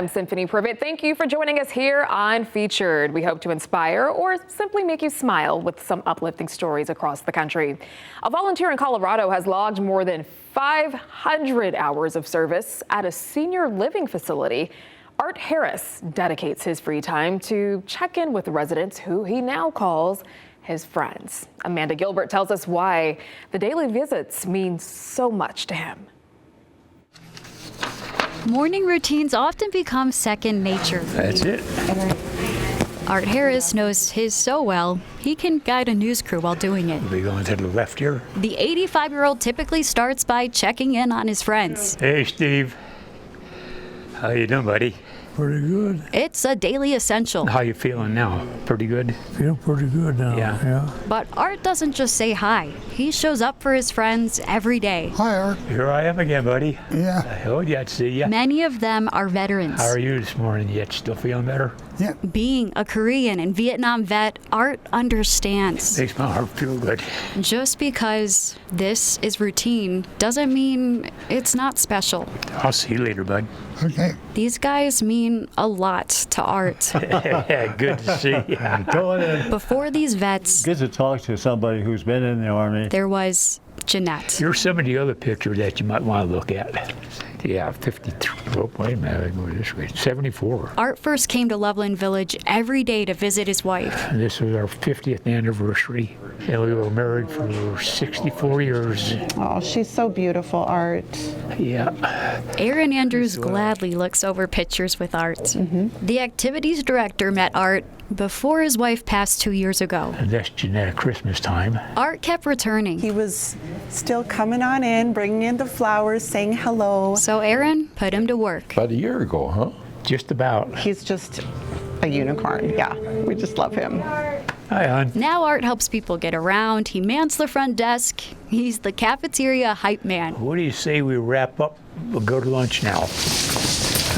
I'm Symphony Privet. Thank you for joining us here on Featured. We hope to inspire or simply make you smile with some uplifting stories across the country. A volunteer in Colorado has logged more than 500 hours of service at a senior living facility. Art Harris dedicates his free time to check in with residents who he now calls his friends. Amanda Gilbert tells us why the daily visits mean so much to him. Morning routines often become second nature. That's it. Art Harris knows his so well, he can guide a news crew while doing it. We'll be going to the left here. The 85-year-old typically starts by checking in on his friends. Hey, Steve. How you doing, buddy? Pretty good. It's a daily essential. How you feeling now? Pretty good? Feel pretty good now. Yeah. But Art doesn't just say hi. He shows up for his friends every day. Hi, Art. Here I am again, buddy. Yeah. I told you I'd see ya. Many of them are veterans. How are you this morning? Yet still feeling better? Yeah. Being a Korean and Vietnam vet, Art understands. Makes my heart feel good. Just because this is routine doesn't mean it's not special. I'll see you later, bud. Okay. These guys mean a lot to Art. Good to see you. Go ahead. Before these vets, Good to talk to somebody who's been in the Army. there was Jeanette. Here's some of the other pictures that you might want to look at. Yeah, 53. Oh, wait a minute. I go this way. 74. Art first came to Loveland Village every day to visit his wife. And this was our 50th anniversary. And we were married for 64 years. Oh, she's so beautiful, Art. Yeah. Aaron Andrews gladly looks over pictures with Art. The activities director met Art before his wife passed 2 years ago. And that's Jeanette at Christmas time. Art kept returning. He was still coming on in, bringing in the flowers, saying hello. So Aaron put him to work. About a year ago, huh? Just about. He's just a unicorn. Yeah, we just love him. Hi, hon. Now Art helps people get around. He mans the front desk. He's the cafeteria hype man. What do you say we wrap up? We'll go to lunch now.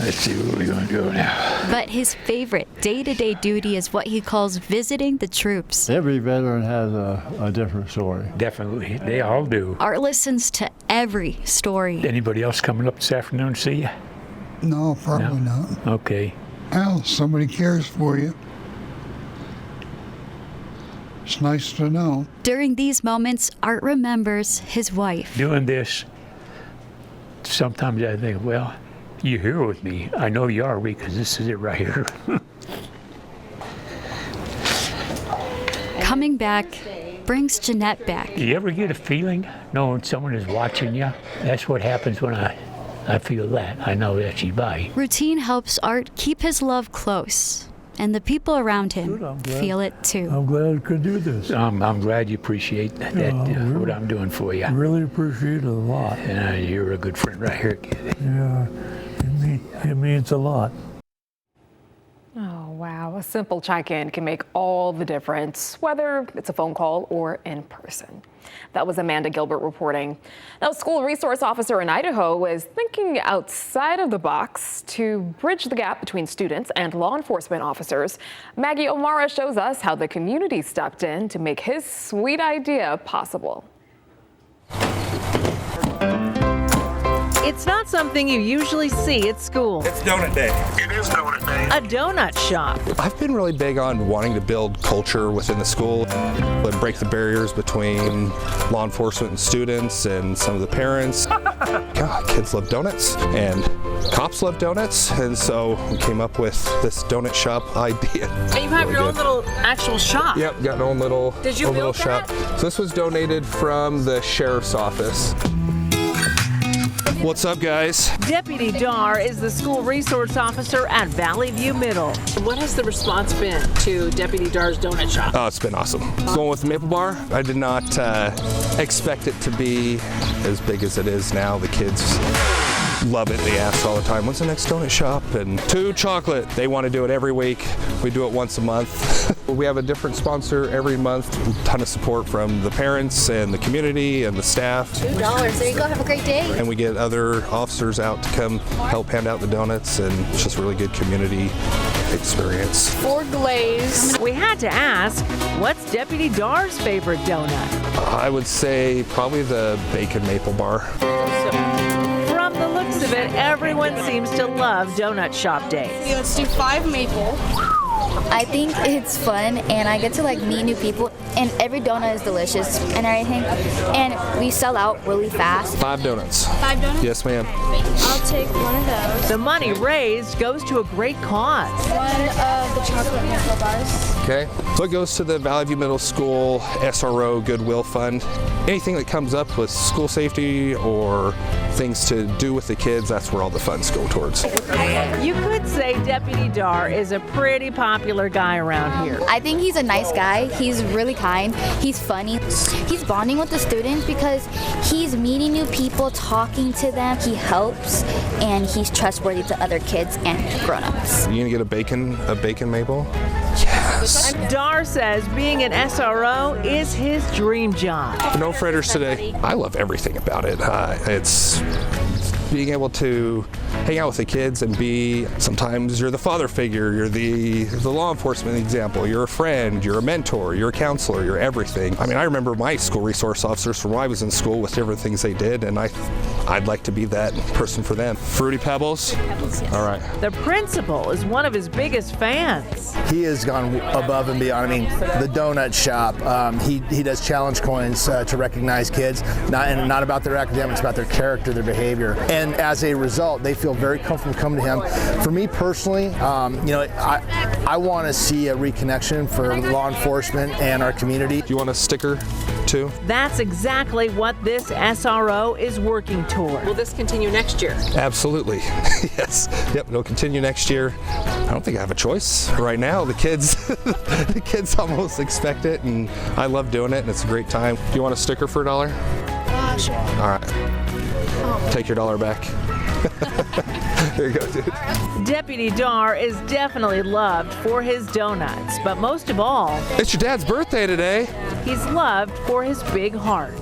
Let's see what we're going to do now. But his favorite day-to-day duty is what he calls visiting the troops. Every veteran has a different story. Definitely. They all do. Art listens to every story. Anybody else coming up this afternoon to see you? No, probably not. Okay. Well, somebody cares for you. It's nice to know. During these moments, Art remembers his wife. Doing this, sometimes I think, well, you're here with me. I know you are because this is it right here. Coming back brings Jeanette back. Do you ever get a feeling knowing someone is watching you? That's what happens when I feel that. I know that she's by. Routine helps Art keep his love close, and the people around him Good, I'm glad. feel it too. I'm glad I could do this. I'm glad you appreciate that, what I'm doing for you. I really appreciate it a lot. And you're a good friend right here, kid. Yeah, it means a lot. Oh, wow. A simple check-in can make all the difference, whether it's a phone call or in person. That was Amanda Gilbert reporting. Now, a school resource officer in Idaho is thinking outside of the box to bridge the gap between students and law enforcement officers. Maggie O'Mara shows us how the community stepped in to make his sweet idea possible. It's not something you usually see at school. It's donut day. It is donut day. A donut shop. I've been really big on wanting to build culture within the school and break the barriers between law enforcement and students and some of the parents. God, kids love donuts and cops love donuts, and so we came up with this donut shop idea. And you have your own little actual shop. Yep, got our own little, Did you own build little that? shop. So this was donated from the sheriff's office. What's up, guys? Deputy Dar is the school resource officer at Valley View Middle. What has the response been to Deputy Dar's donut shop? Oh, it's been awesome. Going with Maple Bar, I did not expect it to be as big as it is now. The kids love it. They ask all the time, when's the next donut shop? And 2 chocolate. They want to do it every week. We do it once a month. We have a different sponsor every month. A ton of support from the parents and the community and the staff. $2. There you go. Have a great day. And we get other officers out to come help hand out the donuts, and it's just a really good community experience. 4 glaze. We had to ask, what's Deputy Dar's favorite donut? I would say probably the bacon maple bar. From the looks sounds of it, everyone seems to love Donut Shop Days. Let's do 5 maple. I think it's fun and I get to like meet new people and every donut is delicious and everything and we sell out really fast. 5 donuts. 5 donuts? Yes, ma'am. I'll take one of those. The money raised goes to a great cause. One of the chocolate maple bars. Okay. So it goes to the Valley View Middle School SRO Goodwill Fund. Anything that comes up with school safety or things to do with the kids, that's where all the funds go towards. You could say Deputy Dar is a pretty popular guy around here. I think he's a nice guy. He's really kind. He's funny. He's bonding with the students because he's meeting new people, talking to them. He helps and he's trustworthy to other kids and grown-ups. You gonna get a bacon maple? Yes. Dar says being an SRO is his dream job. No fritters today. I love everything about it. It's being able to hang out with the kids and be, sometimes you're the father figure, you're the law enforcement example, you're a friend, you're a mentor, you're a counselor, you're everything. I mean, I remember my school resource officers from when I was in school with different things they did, and I'd like to be that person for them. Fruity Pebbles? Yes. All right. The principal is one of his biggest fans. He has gone above and beyond. I mean, the donut shop, he does challenge coins to recognize kids, not about their academics, about their character, their behavior. And as a result, they feel very comfortable coming to him. For me personally, I want to see a reconnection for law enforcement and our community. Do you want a sticker too? That's exactly what this SRO is working toward. Will this continue next year? Absolutely. Yes. Yep, it'll continue next year. I don't think I have a choice. Right now, the kids almost expect it, and I love doing it, and it's a great time. Do you want a sticker for $1? Sure. All right. Take your $1 back. There you go, dude. Deputy Dar is definitely loved for his donuts, but most of all, It's your dad's birthday today. he's loved for his big heart.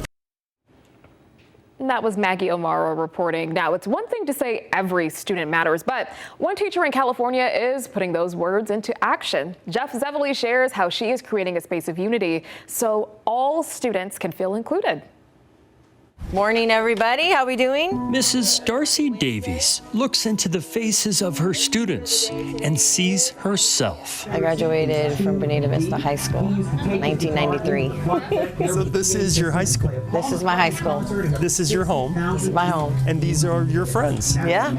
That was Maggie O'Mara reporting. Now, it's one thing to say every student matters, but one teacher in California is putting those words into action. Jeff Zevely shares how she is creating a space of unity so all students can feel included. Morning, everybody. How we doing? Mrs. Darcy Davies looks into the faces of her students and sees herself. I graduated from Bonita Vista High School, 1993. So this is your high school? This is my high school. This is your home? This is my home. And these are your friends? Yeah.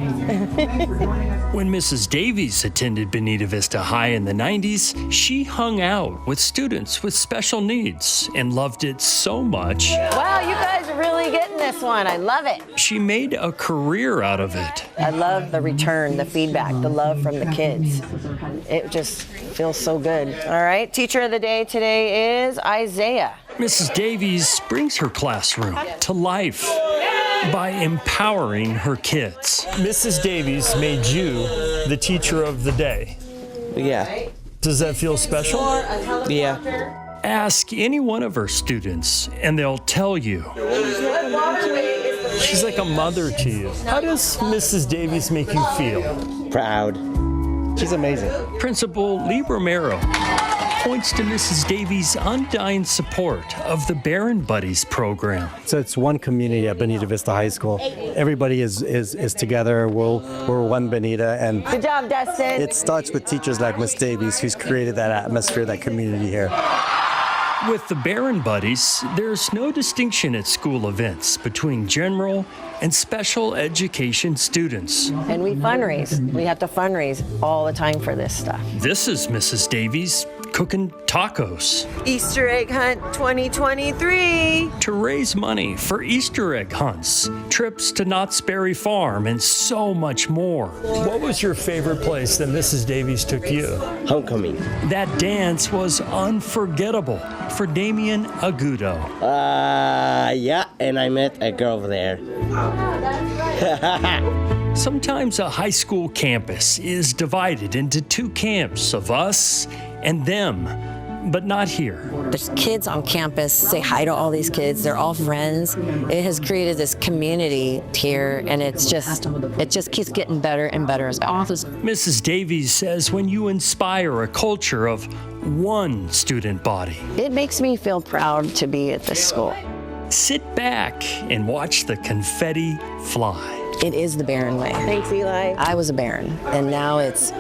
When Mrs. Davies attended Bonita Vista High in the 90s, she hung out with students with special needs and loved it so much. Wow, you guys are really getting this one. I love it. She made a career out of it. I love the return, the feedback, the love from the kids. It just feels so good. All right, teacher of the day today is Isaiah. Mrs. Davies brings her classroom to life by empowering her kids. Mrs. Davies made you the teacher of the day. Yeah. Does that feel special? Yeah. Ask any one of her students and they'll tell you. She's like a mother to you. How does Mrs. Davies make you feel? Proud. She's amazing. Principal Lee Romero points to Mrs. Davies' undying support of the Barron Buddies program. So it's one community at Bonita Vista High School. Everybody is together. We're one Bonita, and good job, Dustin. It starts with teachers like Miss Davies, who's created that atmosphere, that community here. With the Barron Buddies, there's no distinction at school events between general and special education students. And we fundraise. We have to fundraise all the time for this stuff. This is Mrs. Davies cooking tacos. Easter egg hunt 2023. To raise money for Easter egg hunts, trips to Knott's Berry Farm, and so much more. What was your favorite place that Mrs. Davies took you? Homecoming. That dance was unforgettable for Damien Agudo. Yeah, and I met a girl there. Sometimes a high school campus is divided into two camps of us and them, but not here. There's kids on campus. Say hi to all these kids. They're all friends. It has created this community here, and it just keeps getting better and better as well. Mrs. Davies says when you inspire a culture of one student body, it makes me feel proud to be at this school. Sit back and watch the confetti fly. it is the Barron way. Thanks, Eli. I was a Barron, and now it's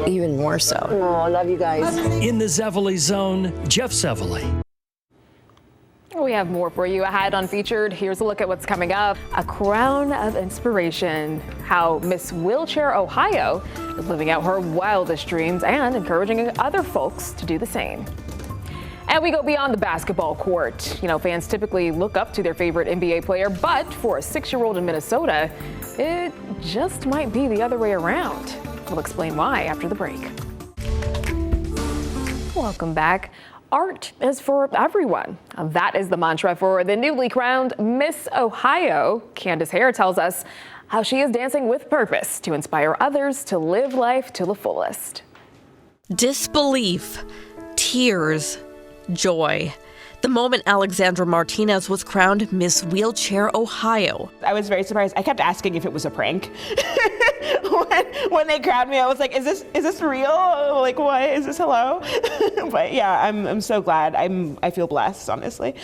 even more so. Oh, I love you guys. In the Zevely Zone, Jeff Zevely. We have more for you ahead on Featured. Here's a look at what's coming up. A crown of inspiration. How Miss Wheelchair Ohio is living out her wildest dreams and encouraging other folks to do the same. And we go beyond the basketball court. You know, fans typically look up to their favorite NBA player, but for a 6-year-old in Minnesota, it just might be the other way around. We'll explain why after the break. Welcome back. Art is for everyone. That is the mantra for the newly crowned Miss Ohio. Candace Hare tells us how she is dancing with purpose to inspire others to live life to the fullest. Disbelief, tears, joy. The moment Alexandra Martinez was crowned Miss Wheelchair Ohio. I was very surprised. I kept asking if it was a prank. when they crowned me, I was like, is this real? Like, what is this? Hello? But yeah, I'm so glad. I feel blessed, honestly.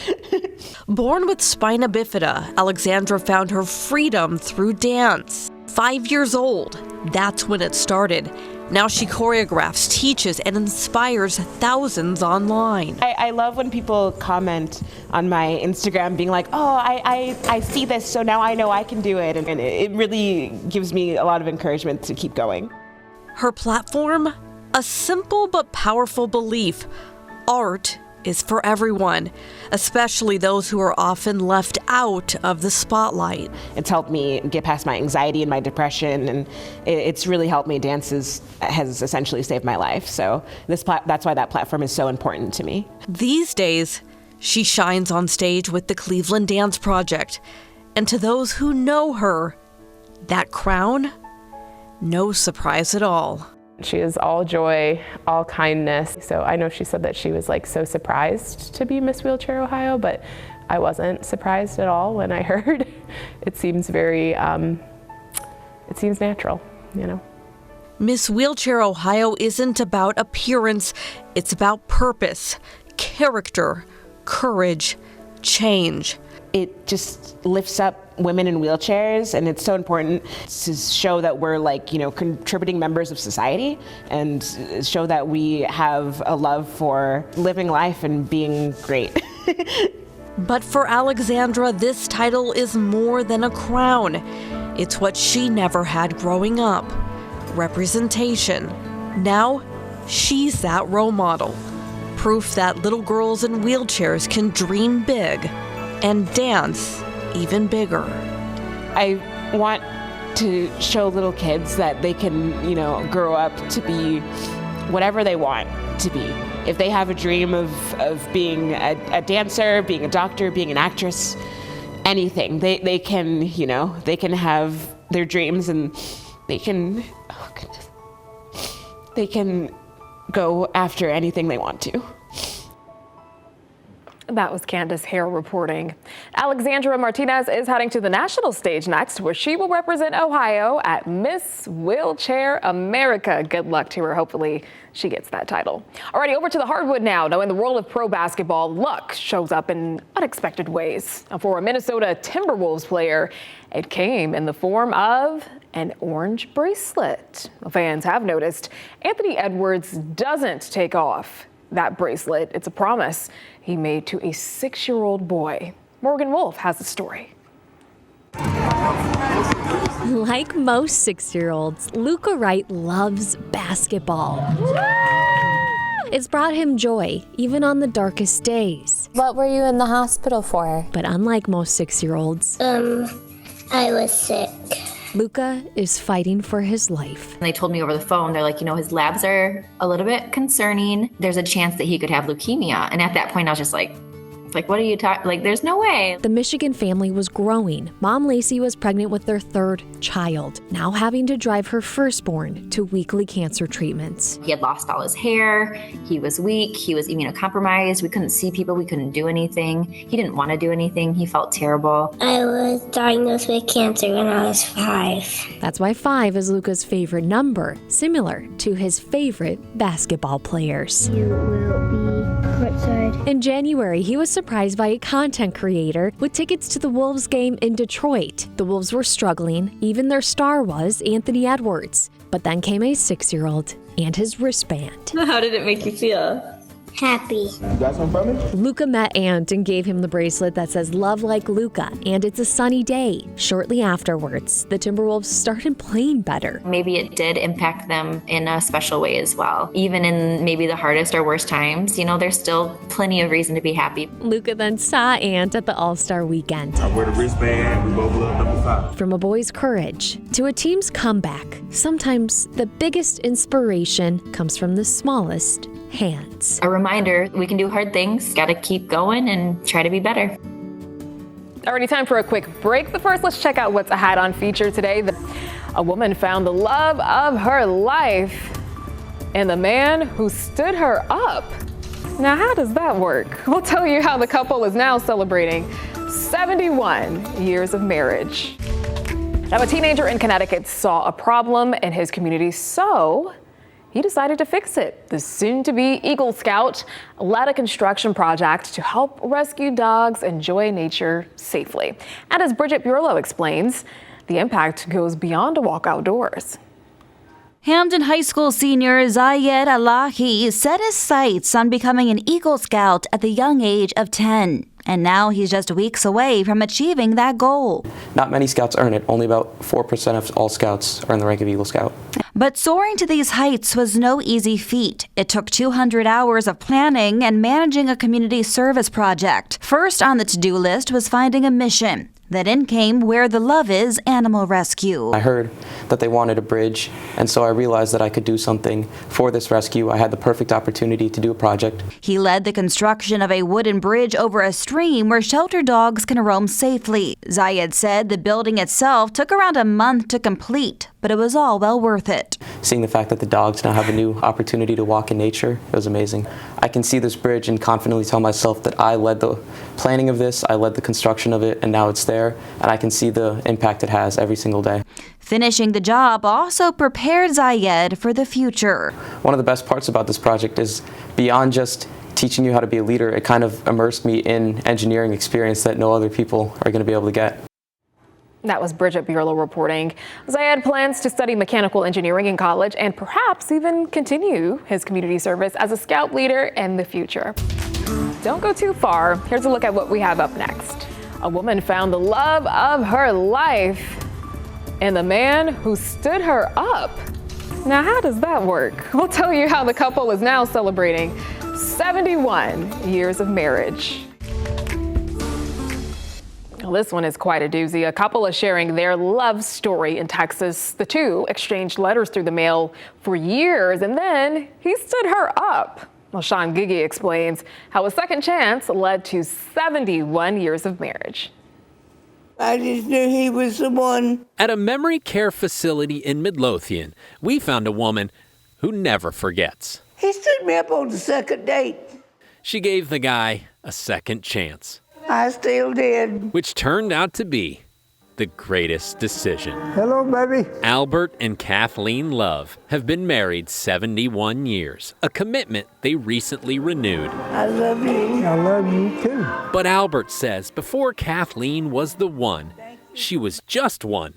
Born with spina bifida, Alexandra found her freedom through dance. 5 years old, that's when it started. Now she choreographs, teaches, and inspires thousands online. I love when people comment on my Instagram being like, oh, I see this, so now I know I can do it. And it really gives me a lot of encouragement to keep going. Her platform? A simple but powerful belief. Art is for everyone, especially those who are often left out of the spotlight. It's helped me get past my anxiety and my depression, and it's really helped me. Dance has essentially saved my life. So that's why that platform is so important to me. These days, she shines on stage with the Cleveland Dance Project. And to those who know her, that crown, no surprise at all. She is all joy, all kindness. So I know she said that she was like so surprised to be Miss Wheelchair Ohio, but I wasn't surprised at all when I heard. It seems very, it seems natural, you know. Miss Wheelchair Ohio isn't about appearance, it's about purpose, character, courage, change. It just lifts up women in wheelchairs, and it's so important to show that we're contributing members of society and show that we have a love for living life and being great. But for Alexandra, this title is more than a crown. It's what she never had growing up. Representation. Now, she's that role model. Proof that little girls in wheelchairs can dream big and dance even bigger. I want to show little kids that they can, grow up to be whatever they want to be. If they have a dream of being a dancer, being a doctor, being an actress, anything, they can, they can have their dreams, and they can, they can go after anything they want to. That was Candace Hare reporting. Alexandra Martinez is heading to the national stage next, where she will represent Ohio at Miss Wheelchair America. Good luck to her. Hopefully she gets that title. Alrighty, over to the hardwood now. Now, in the world of pro basketball, luck shows up in unexpected ways. For a Minnesota Timberwolves player, it came in the form of an orange bracelet. Fans have noticed Anthony Edwards doesn't take off that bracelet. It's a promise he made to a 6-year-old boy. Morgan Wolf has the story. Like most 6-year-olds, Luca Wright loves basketball. It's brought him joy, even on the darkest days. What were you in the hospital for? But unlike most 6-year-olds, I was sick. Luca is fighting for his life. They told me over the phone, they're like, his labs are a little bit concerning. There's a chance that he could have leukemia. And at that point, I was just like, what are you talking? Like, there's no way. The Michigan family was growing. Mom Lacey was pregnant with their 3rd child, now having to drive her firstborn to weekly cancer treatments. He had lost all his hair. He was weak. He was immunocompromised. We couldn't see people. We couldn't do anything. He didn't want to do anything. He felt terrible. I was diagnosed with cancer when I was 5. That's why 5 is Luca's favorite number, similar to his favorite basketball players. You will be outside. In January, he was surprised by a content creator with tickets to the Wolves game in Detroit. The Wolves were struggling, even their star was Anthony Edwards. But then came a 6-year-old and his wristband. How did it make you feel? Happy. You got something for me? Luca met Ant and gave him the bracelet that says "Love like Luca," and it's a sunny day. Shortly afterwards, the Timberwolves started playing better. Maybe it did impact them in a special way as well. Even in maybe the hardest or worst times, there's still plenty of reason to be happy. Luca then saw Ant at the All-Star weekend. I wear the wristband. We both love number 5. From a boy's courage to a team's comeback, sometimes the biggest inspiration comes from the smallest hands. A reminder, we can do hard things, gotta keep going and try to be better. Already time for a quick break, but first let's check out what's ahead on Feature today. A woman found the love of her life in the man who stood her up. Now, how does that work? We'll tell you how the couple is now celebrating 71 years of marriage. Now, a teenager in Connecticut saw a problem in his community, so he decided to fix it. The soon-to-be Eagle Scout led a construction project to help rescue dogs enjoy nature safely. And as Bridget Burlow explains, the impact goes beyond a walk outdoors. Hamden High School senior Zayed Alahi set his sights on becoming an Eagle Scout at the young age of 10. And now he's just weeks away from achieving that goal. Not many scouts earn it. Only about 4% of all scouts earn the rank of Eagle Scout. But soaring to these heights was no easy feat. It took 200 hours of planning and managing a community service project. First on the to-do list was finding a mission. Then in came Where the Love Is Animal Rescue. I heard that they wanted a bridge, and so I realized that I could do something for this rescue. I had the perfect opportunity to do a project. He led the construction of a wooden bridge over a stream where shelter dogs can roam safely. Zayed said the building itself took around a month to complete, but it was all well worth it. Seeing the fact that the dogs now have a new opportunity to walk in nature, it was amazing. I can see this bridge and confidently tell myself that I led the planning of this, I led the construction of it, and now it's there, and I can see the impact it has every single day. Finishing the job also prepared Zayed for the future. One of the best parts about this project is beyond just teaching you how to be a leader, it kind of immersed me in engineering experience that no other people are going to be able to get. That was Bridget Burlow reporting. Zayed plans to study mechanical engineering in college and perhaps even continue his community service as a scout leader in the future. Don't go too far. Here's a look at what we have up next. A woman found the love of her life in the man who stood her up. Now, how does that work? We'll tell you how the couple is now celebrating 71 years of marriage. Well, this one is quite a doozy. A couple is sharing their love story in Texas. The two exchanged letters through the mail for years, and then he stood her up. Well, Sean Gigi explains how a second chance led to 71 years of marriage. I just knew he was the one. At a memory care facility in Midlothian, we found a woman who never forgets. He stood me up on the second date. She gave the guy a second chance. I still did. Which turned out to be the greatest decision. Hello, baby. Albert and Kathleen Love have been married 71 years, a commitment they recently renewed. I love you. I love you too. But Albert says before Kathleen was the one, she was just one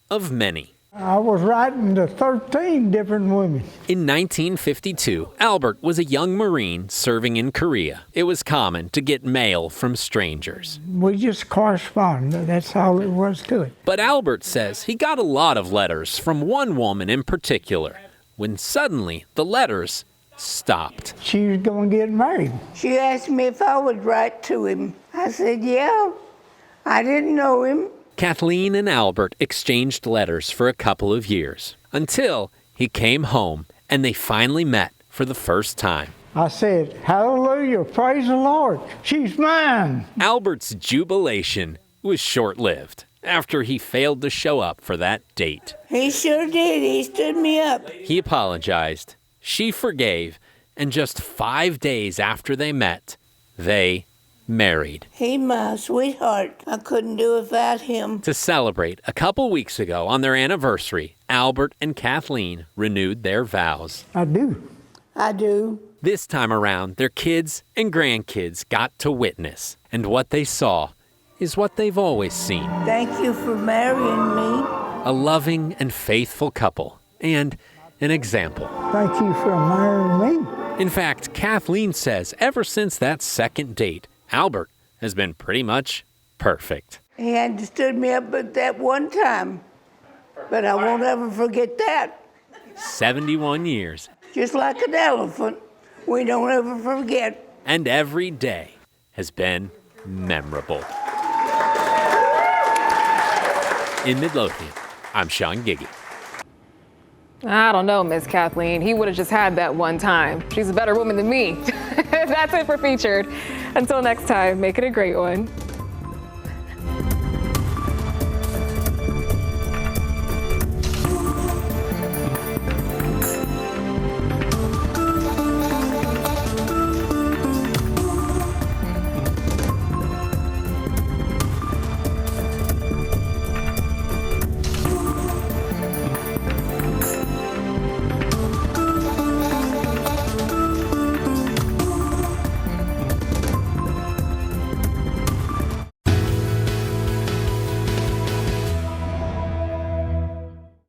of many. I was writing to 13 different women. In 1952, Albert was a young Marine serving in Korea. It was common to get mail from strangers. We just corresponded. That's all it was to it. But Albert says he got a lot of letters from one woman in particular, when suddenly the letters stopped. She was going to get married. She asked me if I would write to him. I said, yeah. I didn't know him. Kathleen and Albert exchanged letters for a couple of years, until he came home and they finally met for the first time. I said, hallelujah, praise the Lord, she's mine. Albert's jubilation was short-lived after he failed to show up for that date. He sure did, he stood me up. He apologized, she forgave, and just 5 days after they met, they married. He's my sweetheart. I couldn't do it without him. To celebrate, a couple weeks ago on their anniversary, Albert and Kathleen renewed their vows. I do. I do. This time around, their kids and grandkids got to witness, and what they saw is what they've always seen. Thank you for marrying me. A loving and faithful couple, and an example. Thank you for marrying me. In fact, Kathleen says ever since that second date, Albert has been pretty much perfect. He hadn't stood me up but that one time, but I won't ever forget that. 71 years. Just like an elephant, we don't ever forget. And every day has been memorable. In Midlothian, I'm Sean Giggy. I don't know, Miss Kathleen. He would have just had that one time. She's a better woman than me. That's it for Featured. Until next time, make it a great one.